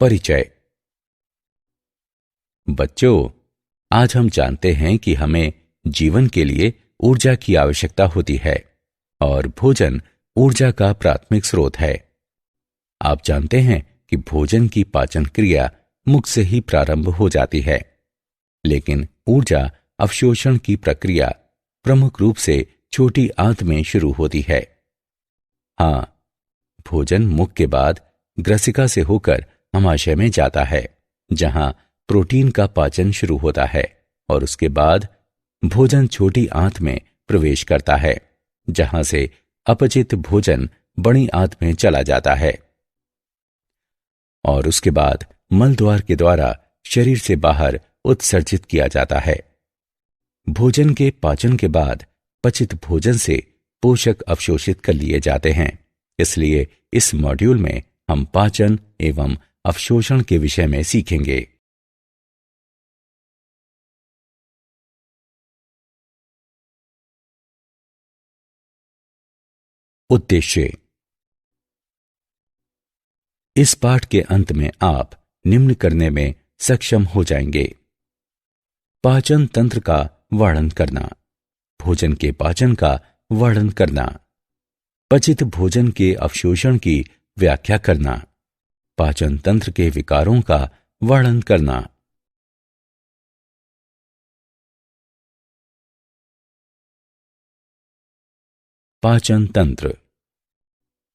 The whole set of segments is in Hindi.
परिचय। बच्चों, आज हम जानते हैं कि हमें जीवन के लिए ऊर्जा की आवश्यकता होती है और भोजन ऊर्जा का प्राथमिक स्रोत है। आप जानते हैं कि भोजन की पाचन क्रिया मुख से ही प्रारंभ हो जाती है, लेकिन ऊर्जा अवशोषण की प्रक्रिया प्रमुख रूप से छोटी आंत में शुरू होती है। हाँ, भोजन मुख के बाद ग्रसिका से होकर अमाशय में जाता है, जहां प्रोटीन का पाचन शुरू होता है और उसके बाद भोजन छोटी आंत में प्रवेश करता है, जहां से अपचित भोजन बड़ी आंत में चला जाता है और उसके बाद मल द्वार के द्वारा शरीर से बाहर उत्सर्जित किया जाता है। भोजन के पाचन के बाद पचित भोजन से पोषक अवशोषित कर लिए जाते हैं। इसलिए इस मॉड्यूल में हम पाचन एवं अवशोषण के विषय में सीखेंगे। उद्देश्य। इस पाठ के अंत में आप निम्न करने में सक्षम हो जाएंगे: पाचन तंत्र का वर्णन करना, भोजन के पाचन का वर्णन करना, पचित भोजन के अवशोषण की व्याख्या करना, पाचन तंत्र के विकारों का वर्णन करना। पाचन तंत्र।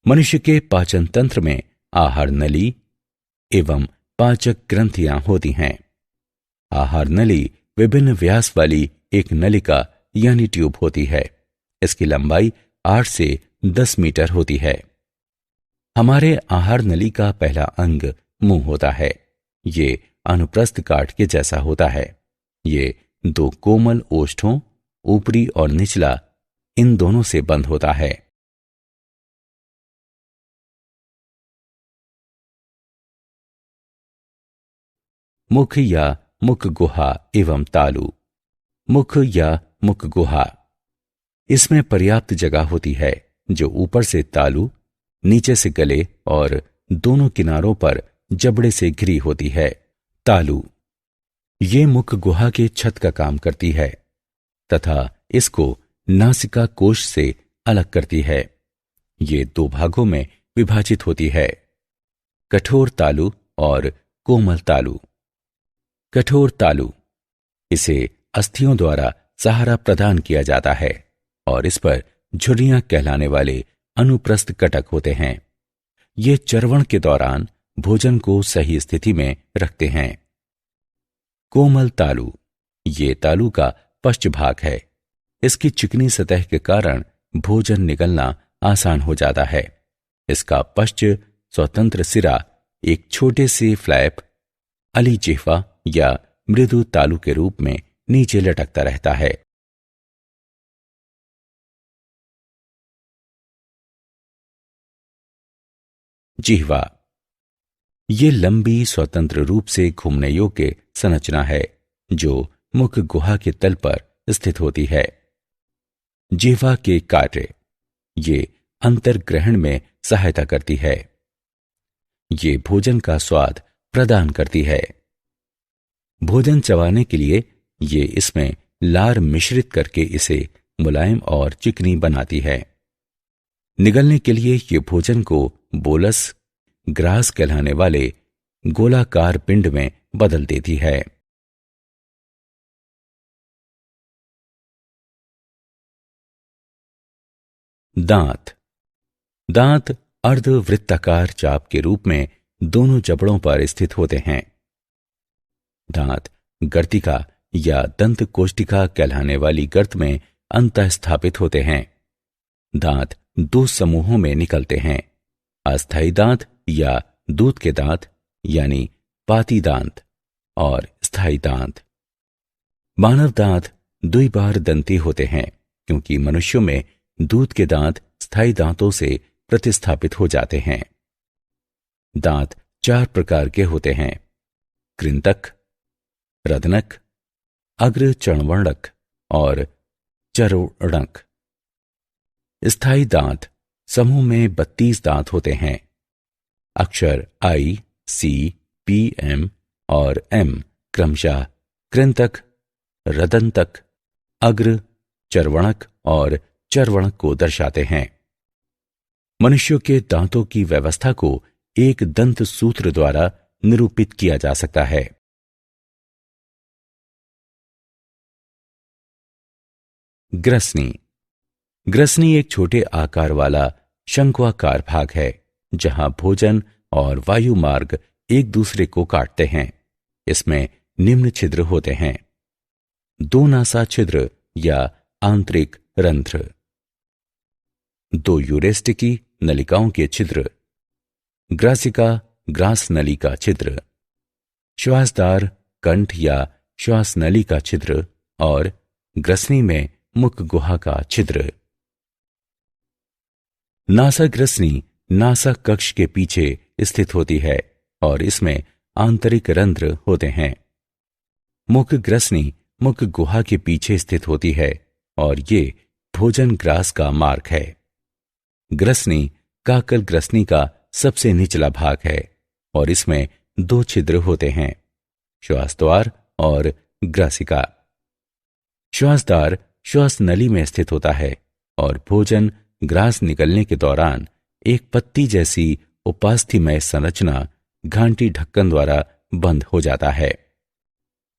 मनुष्य के पाचन तंत्र में आहार नली एवं पाचक ग्रंथियां होती हैं। आहार नली विभिन्न व्यास वाली एक नलिका यानी ट्यूब होती है। इसकी लंबाई 8 से 10 मीटर होती है। हमारे आहार नली का पहला अंग मुंह होता है। ये अनुप्रस्थ काट के जैसा होता है। ये 2 कोमल ओष्ठों, ऊपरी और निचला, इन दोनों से बंद होता है। मुख या मुख गुहा एवं तालु। मुख या मुख गुहा, इसमें पर्याप्त जगह होती है, जो ऊपर से तालु, नीचे से गले और दोनों किनारों पर जबड़े से घिरी होती है। तालु ये मुख गुहा के छत का काम करती है तथा इसको नासिका कोश से अलग करती है। ये 2 भागों में विभाजित होती है: कठोर तालु और कोमल तालु। कठोर तालु, इसे अस्थियों द्वारा सहारा प्रदान किया जाता है और इस पर झुर्रियां कहलाने वाले अनुप्रस्थ कटक होते हैं। ये चर्वण के दौरान भोजन को सही स्थिति में रखते हैं। कोमल तालु, ये तालु का पश्च भाग है। इसकी चिकनी सतह के कारण भोजन निगलना आसान हो जाता है। इसका पश्च स्वतंत्र सिरा एक छोटे से फ्लैप, अली जिह्वा या मृदु तालु के रूप में नीचे लटकता रहता है। जिह्वा, ये लंबी स्वतंत्र रूप से घूमने योग्य संरचना है जो मुख गुहा के तल पर स्थित होती है। जिह्वा के कार्य, ये अंतर्ग्रहण में सहायता करती है। ये भोजन का स्वाद प्रदान करती है। भोजन चबाने के लिए ये इसमें लार मिश्रित करके इसे मुलायम और चिकनी बनाती है। निगलने के लिए ये भोजन को बोलस, ग्रास कहलाने वाले गोलाकार पिंड में बदल देती है। दांत। दांत अर्धवृत्ताकार चाप के रूप में दोनों जबड़ों पर स्थित होते हैं। दांत गर्तिका या दंत कोष्टिका कहलाने वाली गर्त में अंतः स्थापित होते हैं। दांत 2 समूहों में निकलते हैं: अस्थायी दांत या दूध के दांत यानी पाती दांत और स्थायी दांत। मानव दांत द्विबार दंती होते हैं क्योंकि मनुष्यों में दूध के दांत स्थायी दांतों से प्रतिस्थापित हो जाते हैं। दांत 4 प्रकार के होते हैं: कृंतक, रदनक, अग्र चणवर्णक और चरोणक। स्थायी दांत समूह में 32 दांत होते हैं। अक्षर I, C, पी, एम और एम क्रमशः कृंतक, रदंतक, अग्र, चर्वणक और चर्वणक को दर्शाते हैं। मनुष्यों के दांतों की व्यवस्था को एक दंत सूत्र द्वारा निरूपित किया जा सकता है। ग्रसनी। ग्रसनी एक छोटे आकार वाला शंक्वाकार भाग है जहां भोजन और वायु मार्ग एक दूसरे को काटते हैं। इसमें निम्न छिद्र होते हैं: दो नासा छिद्र या आंतरिक रंध्र, दो यूरेस्टिकी नलिकाओं के छिद्र, ग्रासिका ग्रास नली का छिद्र, श्वासदार कंठ या श्वास नली का छिद्र और ग्रसनी में मुख गुहा का छिद्र। नासा ग्रसनी नासा कक्ष के पीछे स्थित होती है और इसमें आंतरिक रंध्र होते हैं। मुख ग्रसनी मुख गुहा के पीछे स्थित होती है और ये भोजन ग्रास का मार्ग है। ग्रसनी काकल ग्रसनी का सबसे निचला भाग है और इसमें दो छिद्र होते हैं: श्वासद्वार और ग्रासिका। श्वासद्वार श्वास नली में स्थित होता है और भोजन ग्रास निकलने के दौरान एक पत्ती जैसी उपास्थीमय संरचना घांटी ढक्कन द्वारा बंद हो जाता है।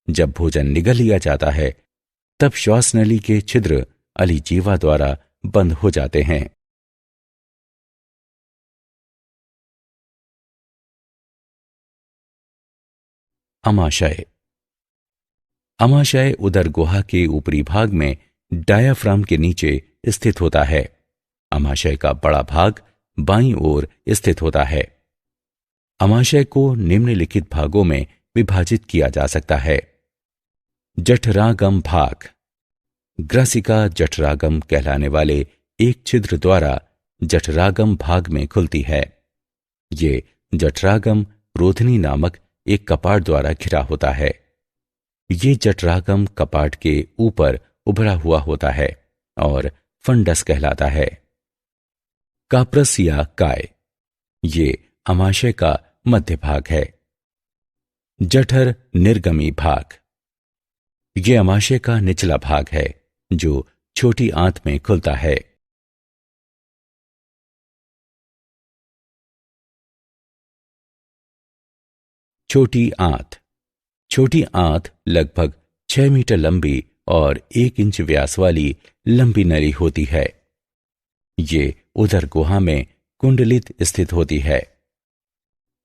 जब भोजन निगल लिया जाता है तब श्वास नली के छिद्र अलिजीवा द्वारा बंद हो जाते हैं। अमाशय। अमाशय उदर गुहा के ऊपरी भाग में डायाफ्राम के नीचे स्थित होता है। अमाशय का बड़ा भाग बाईं ओर स्थित होता है। अमाशय को निम्नलिखित भागों में विभाजित किया जा सकता है: जठरागम भाग। ग्रासिका जठरागम कहलाने वाले एक छिद्र द्वारा जठरागम भाग में खुलती है। ये जठरागम रोधनी नामक एक कपाट द्वारा घिरा होता है। ये जठरागम कपाट के ऊपर उभरा हुआ होता है और फंडस कहलाता है। काप्रस या काय, ये अमाशय का मध्य भाग है। जठर निर्गमी भाग, ये अमाशय का निचला भाग है जो छोटी आंत में खुलता है। छोटी आंत। छोटी आंत लगभग 6 मीटर लंबी और 1 इंच व्यास वाली लंबी नली होती है। ये उदर गुहा में कुंडलित स्थित होती है।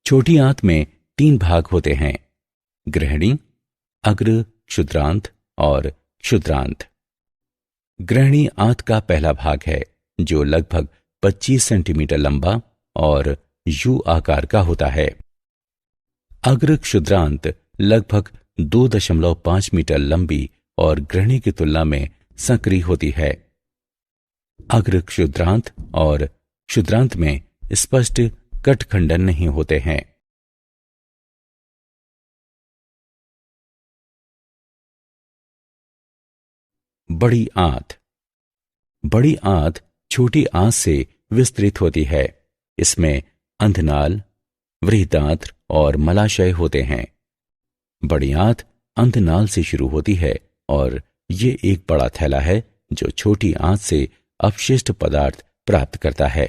छोटी आंत में 3 भाग होते हैं: ग्रहणी, अग्र क्षुद्रांत और क्षुद्रांत। ग्रहणी आंत का पहला भाग है जो लगभग 25 सेंटीमीटर लंबा और यू आकार का होता है। अग्र क्षुद्रांत लगभग 2.5 मीटर लंबी और ग्रहणी की तुलना में संकरी होती है। अग्र क्षुद्रांत और क्षुद्रांत में स्पष्ट कटखंडन नहीं होते हैं। बड़ी आंत। बड़ी आंत छोटी आंत से विस्तृत होती है। इसमें अंधनाल, वृहदांत्र और मलाशय होते हैं। बड़ी आंत अंधनाल से शुरू होती है और ये एक बड़ा थैला है जो छोटी आंत से अपशिष्ट पदार्थ प्राप्त करता है।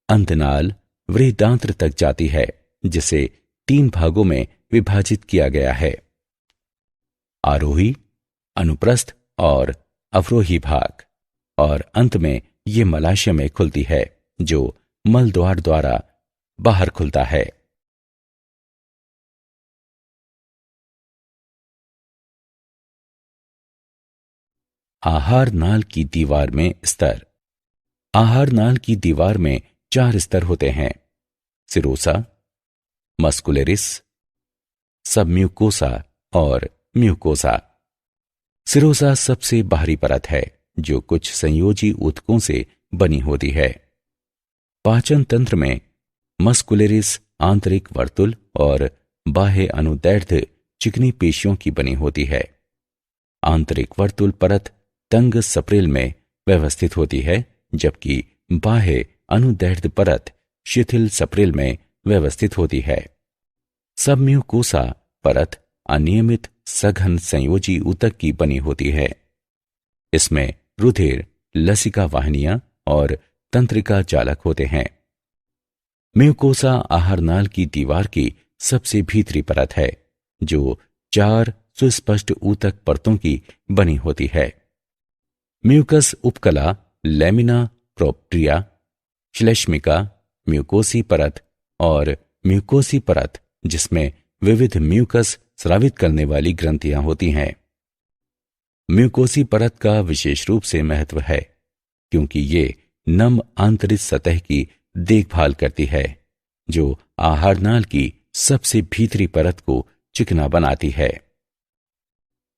अंधनाल वृहदांत्र तक जाती है जिसे 3 भागों में विभाजित किया गया है: आरोही, अनुप्रस्थ और अवरोही भाग। और अंत में ये मलाशय में खुलती है जो मलद्वार द्वारा बाहर खुलता है। आहार नाल की दीवार में स्तर। आहार नाल की दीवार में 4 स्तर होते हैं: सिरोसा, मस्कुलरिस, सबम्यूकोसा और म्यूकोसा। सिरोसा सबसे बाहरी परत है जो कुछ संयोजी ऊतकों से बनी होती है। पाचन तंत्र में मस्कुलरिस आंतरिक वर्तुल और बाह्य अनुदैर्ध्य चिकनी पेशियों की बनी होती है। आंतरिक वर्तुल परत तंग सप्रेल में व्यवस्थित होती है जबकि बाह्य अनुदैर्ध्य परत शिथिल सप्रेल में व्यवस्थित होती है। सब म्यूकोसा परत अनियमित सघन संयोजी ऊतक की बनी होती है। इसमें रुधिर, लसिका वाहिनियां और तंत्रिका जालक होते हैं। म्यूकोसा आहारनाल की दीवार की सबसे भीतरी परत है, जो 4 सुस्पष्ट ऊतक परतों की बनी होती है। म्यूकस उपकला लेमिना प्रोप्रिया, श्लेष्मिका, म्यूकोसी परत और म्यूकोसी परत जिसमें विविध म्यूकस स्रावित करने वाली ग्रंथियां होती हैं। म्यूकोसी परत का विशेष रूप से महत्व है क्योंकि ये नम आंतरिक सतह की देखभाल करती है, जो आहारनाल की सबसे भीतरी परत को चिकना बनाती है।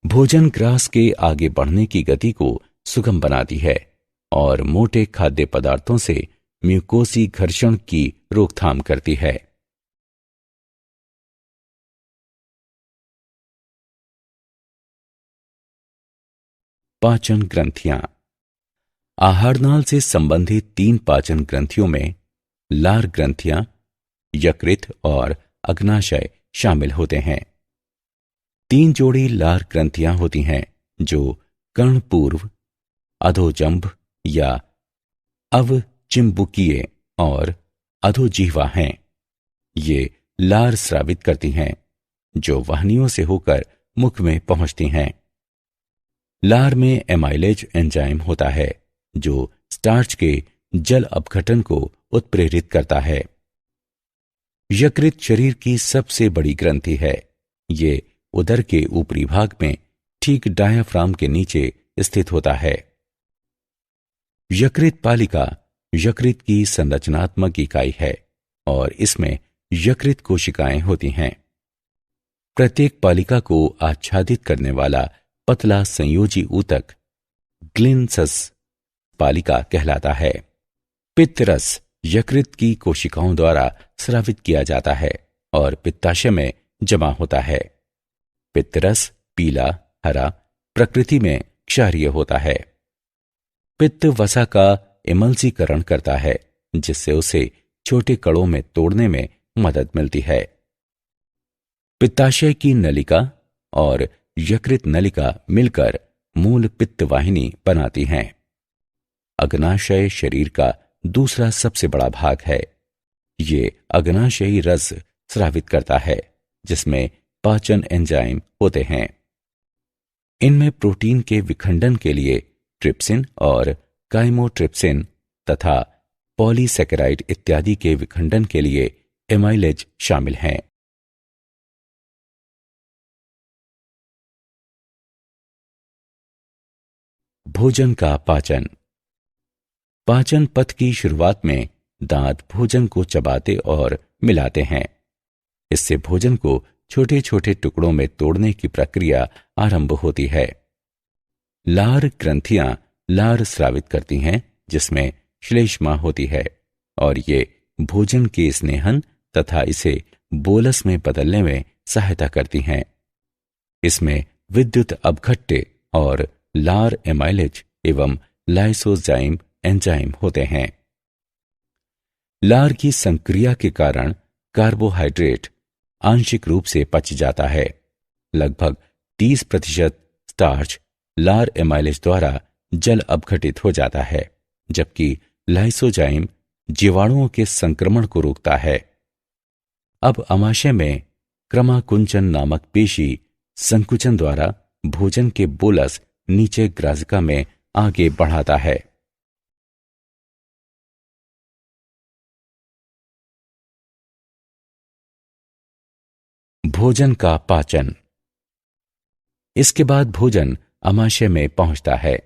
भोजन ग्रास के आगे बढ़ने की गति को सुगम बनाती है और मोटे खाद्य पदार्थों से म्यूकोसी घर्षण की रोकथाम करती है। पाचन ग्रंथियां। आहारनाल से संबंधित 3 पाचन ग्रंथियों में लार ग्रंथियां, यकृत और अग्नाशय शामिल होते हैं। 3 जोड़ी लार ग्रंथियां होती हैं जो कर्णपूर्व, अधोजंभ या अवचिंबुकीय और अधोजिह्वा हैं। ये लार स्रावित करती हैं जो वाहिनियों से होकर मुख में पहुंचती हैं। लार में एमाइलेज एंजाइम होता है जो स्टार्च के जल अपघटन को उत्प्रेरित करता है। यकृत शरीर की सबसे बड़ी ग्रंथि है। ये उदर के ऊपरी भाग में ठीक डायाफ्राम के नीचे स्थित होता है। यकृत पालिका यकृत की संरचनात्मक इकाई है और इसमें यकृत कोशिकाएं होती हैं। प्रत्येक पालिका को आच्छादित करने वाला पतला संयोजी ऊतक ग्लिनसस पालिका कहलाता है। पित्तरस यकृत की कोशिकाओं द्वारा स्रावित किया जाता है और पित्ताशय में जमा होता है। पित्तरस पीला, हरा, प्रकृति में क्षारीय होता है। पित्त वसा का इमल्सीकरण करता है जिससे उसे छोटे कणों में तोड़ने में मदद मिलती है। पित्ताशय की नलिका और यकृत नलिका मिलकर मूल पित्त वाहिनी बनाती हैं। अग्नाशय शरीर का दूसरा सबसे बड़ा भाग है। ये अग्नाशयी रस स्रावित करता है जिसमें पाचन एंजाइम होते हैं। इनमें प्रोटीन के विखंडन के लिए ट्रिप्सिन और काइमोट्रिप्सिन तथा पॉलीसैकेराइड इत्यादि के विखंडन के लिए एमाइलेज शामिल हैं। भोजन का पाचन। पाचन पथ की शुरुआत में दांत भोजन को चबाते और मिलाते हैं। इससे भोजन को छोटे छोटे टुकड़ों में तोड़ने की प्रक्रिया आरंभ होती है। लार ग्रंथियां लार स्रावित करती हैं जिसमें श्लेष्मा होती है और ये भोजन के स्नेहन तथा इसे बोलस में बदलने में सहायता करती हैं। इसमें विद्युत अपघट्य और लार एमाइलेज एवं लाइसोजाइम एंजाइम होते हैं। लार की संक्रिया के कारण कार्बोहाइड्रेट आंशिक रूप से पच जाता है। लगभग 30% स्टार्च लार एमाइलेज द्वारा जल अपघटित हो जाता है, जबकि लाइसोजाइम जीवाणुओं के संक्रमण को रोकता है। अब आमाशय में क्रमाकुंचन नामक पेशी संकुचन द्वारा भोजन के बोलस नीचे ग्राजिका में आगे बढ़ाता है। भोजन का पाचन। इसके बाद भोजन आमाशय में पहुंचता है।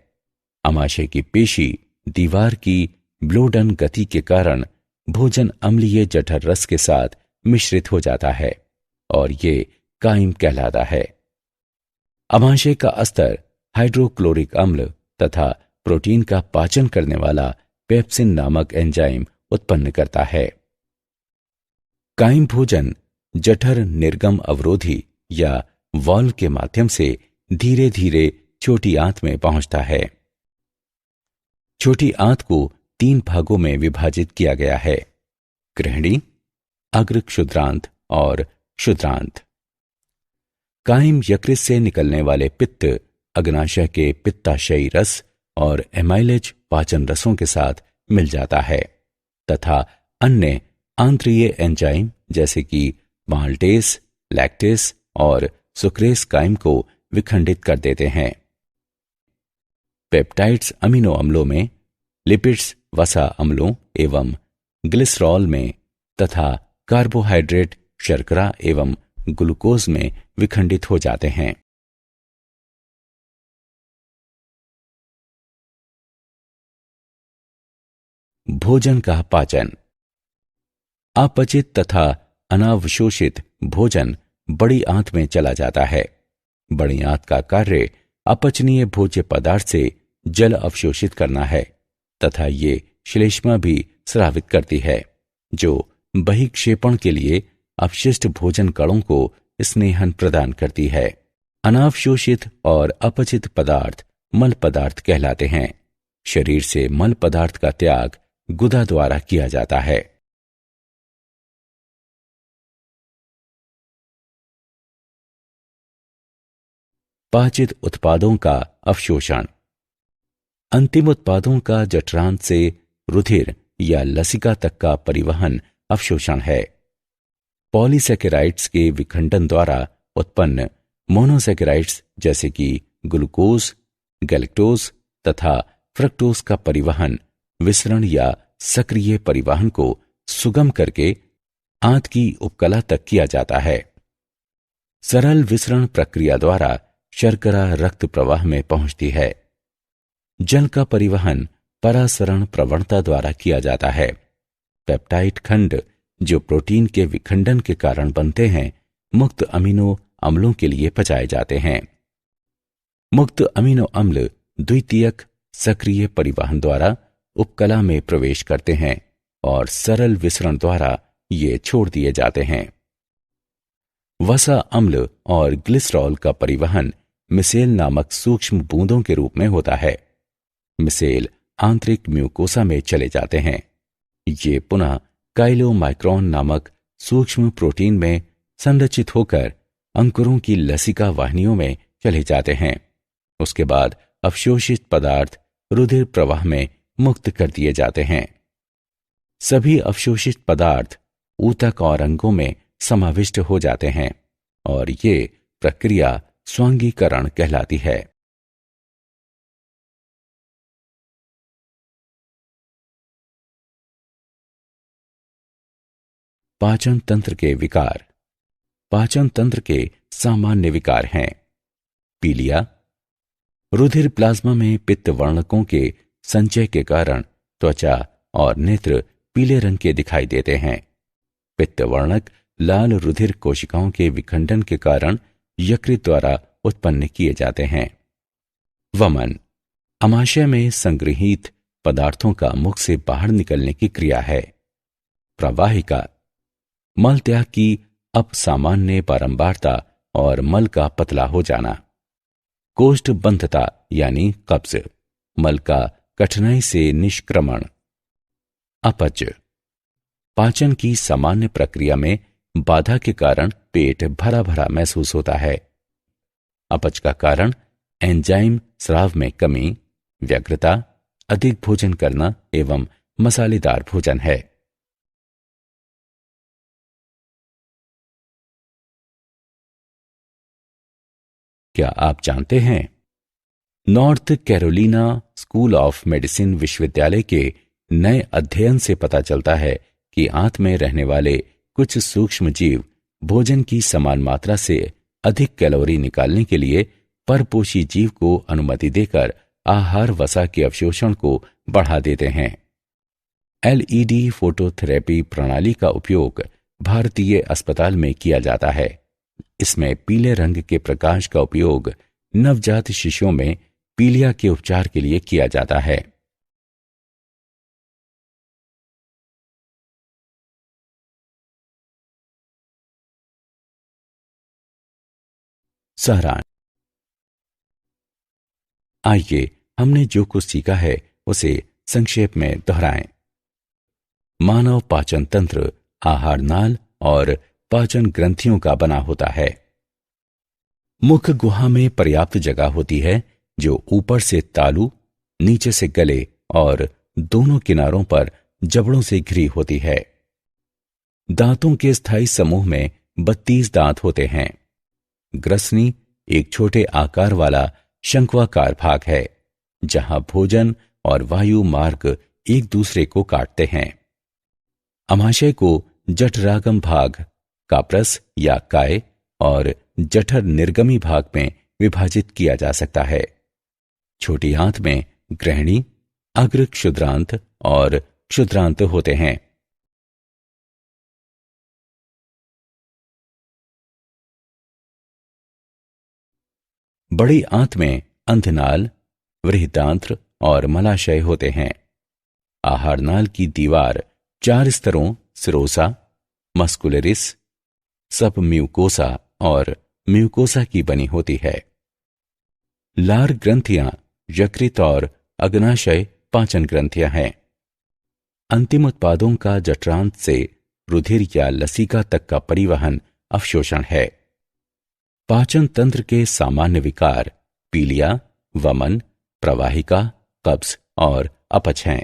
आमाशय की पेशी दीवार की ब्लोडन गति के कारण भोजन अम्लीय जठर रस के साथ मिश्रित हो जाता है और ये काइम कहलाता है। आमाशय का अस्तर हाइड्रोक्लोरिक अम्ल तथा प्रोटीन का पाचन करने वाला पेप्सिन नामक एंजाइम उत्पन्न करता है। काइम भोजन जठर निर्गम अवरोधी या वाल्व के माध्यम से धीरे धीरे छोटी आंत में पहुंचता है। छोटी आंत को 3 भागों में विभाजित किया गया है: गृहिणी, अग्र क्षुद्रांत और क्षुद्रांत। कायम यकृत से निकलने वाले पित्त अग्नाशय के पित्ताशयी रस और एमाइलेज पाचन रसों के साथ मिल जाता है तथा अन्य आंत्रीय एंजाइम जैसे कि माल्टेस, लैक्टेस और सुक्रेस कायम को विखंडित कर देते हैं। पेप्टाइड्स अमीनो अम्लों में, लिपिड्स वसा अम्लों एवं ग्लिसरॉल में तथा कार्बोहाइड्रेट शर्करा एवं ग्लूकोज में विखंडित हो जाते हैं। भोजन का पाचन। अपचित तथा अनावशोषित भोजन बड़ी आंत में चला जाता है। बड़ी आंत का कार्य अपचनीय भोज्य पदार्थ से जल अवशोषित करना है तथा ये श्लेष्मा भी स्रावित करती है, जो बहिक्षेपण के लिए अपशिष्ट भोजन कणों को स्नेहन प्रदान करती है। अनावशोषित और अपचित पदार्थ मल पदार्थ कहलाते हैं। शरीर से मल पदार्थ का त्याग गुदा द्वारा किया जाता है। पाचित उत्पादों का अवशोषण। अंतिम उत्पादों का जठरांत से रुधिर या लसिका तक का परिवहन अवशोषण है। पॉलीसेकेराइड्स के विखंडन द्वारा उत्पन्न मोनोसेकेराइड्स जैसे कि ग्लूकोज, गैलेक्टोज तथा फ्रक्टोज का परिवहन विसरण या सक्रिय परिवहन को सुगम करके आंत की उपकला तक किया जाता है। सरल विसरण प्रक्रिया द्वारा शर्करा रक्त प्रवाह में पहुंचती है। जल का परिवहन परासरण प्रवणता द्वारा किया जाता है। पेप्टाइड खंड जो प्रोटीन के विखंडन के कारण बनते हैं, मुक्त अमीनो अम्लों के लिए पचाए जाते हैं। मुक्त अमीनो अम्ल द्वितीयक सक्रिय परिवहन द्वारा उपकला में प्रवेश करते हैं और सरल विसरण द्वारा ये छोड़ दिए जाते हैं। वसा अम्ल और ग्लिसरॉल का परिवहन मिसेल नामक सूक्ष्म बूंदों के रूप में होता है। मिसेल आंतरिक म्यूकोसा में चले जाते हैं। ये पुनः काइलोमाइक्रोन नामक सूक्ष्म प्रोटीन में संरचित होकर अंकुरों की लसिका वाहिनियों में चले जाते हैं। उसके बाद अवशोषित पदार्थ रुधिर प्रवाह में मुक्त कर दिए जाते हैं। सभी अवशोषित पदार्थ ऊतक और अंगों में समाविष्ट हो जाते हैं और ये प्रक्रिया स्वांगीकरण कहलाती है। पाचन तंत्र के विकार। पाचन तंत्र के सामान्य विकार हैं पीलिया। रुधिर प्लाज्मा में पित्त वर्णकों के संचय के कारण त्वचा और नेत्र पीले रंग के दिखाई देते हैं। पित्त वर्णक लाल रुधिर कोशिकाओं के विखंडन के कारण यकृत द्वारा उत्पन्न किए जाते हैं। वमन आमाशय में संग्रहित पदार्थों का मुख से बाहर निकलने की क्रिया है। प्रवाहिका मल त्याग की अपसामान्य बारंबारता और मल का पतला हो जाना। कोष्ठबंधता यानी कब्ज, मल का कठिनाई से निष्क्रमण। अपच पाचन की सामान्य प्रक्रिया में बाधा के कारण पेट भरा भरा महसूस होता है। अपच का कारण एंजाइम स्राव में कमी, व्यग्रता, अधिक भोजन करना एवं मसालेदार भोजन है। क्या आप जानते हैं north Carolina school of medicine विश्वविद्यालय के नए अध्ययन से पता चलता है कि आंत में रहने वाले कुछ सूक्ष्म जीव भोजन की समान मात्रा से अधिक कैलोरी निकालने के लिए परपोषी जीव को अनुमति देकर आहार वसा के अवशोषण को बढ़ा देते हैं। एलईडी फोटोथेरेपी प्रणाली का उपयोग भारतीय अस्पताल में किया जाता है। इसमें पीले रंग के प्रकाश का उपयोग नवजात शिशुओं में पीलिया के उपचार के लिए किया जाता है। सारांश। आइए हमने जो कुछ सीखा है उसे संक्षेप में दोहराएं। मानव पाचन तंत्र आहार नाल और पाचन ग्रंथियों का बना होता है। मुख गुहा में पर्याप्त जगह होती है जो ऊपर से तालू, नीचे से गले और दोनों किनारों पर जबड़ों से घिरी होती है। दांतों के स्थायी समूह में 32 दांत होते हैं। ग्रसनी एक छोटे आकार वाला शंक्वाकार भाग है जहां भोजन और वायु मार्ग एक दूसरे को काटते हैं। अमाशय को जठरागम भाग, काप्रस या काय और जठर निर्गमी भाग में विभाजित किया जा सकता है। छोटी आंत में ग्रहणी, अग्र क्षुद्रांत और क्षुद्रांत होते हैं। बड़ी आंत में अंधनाल, वृहदांत्र और मलाशय होते हैं। आहार नाल की दीवार 4 स्तरों सिरोसा, मस्कुलरिस, सबम्यूकोसा और म्यूकोसा की बनी होती है। लार ग्रंथियां यकृत और अग्नाशय पाचन ग्रंथियां हैं। अंतिम उत्पादों का जठरांत से रुधिर या लसिका तक का परिवहन अवशोषण है। पाचन तंत्र के सामान्य विकार पीलिया, वमन, प्रवाहिका, कब्ज और अपच हैं।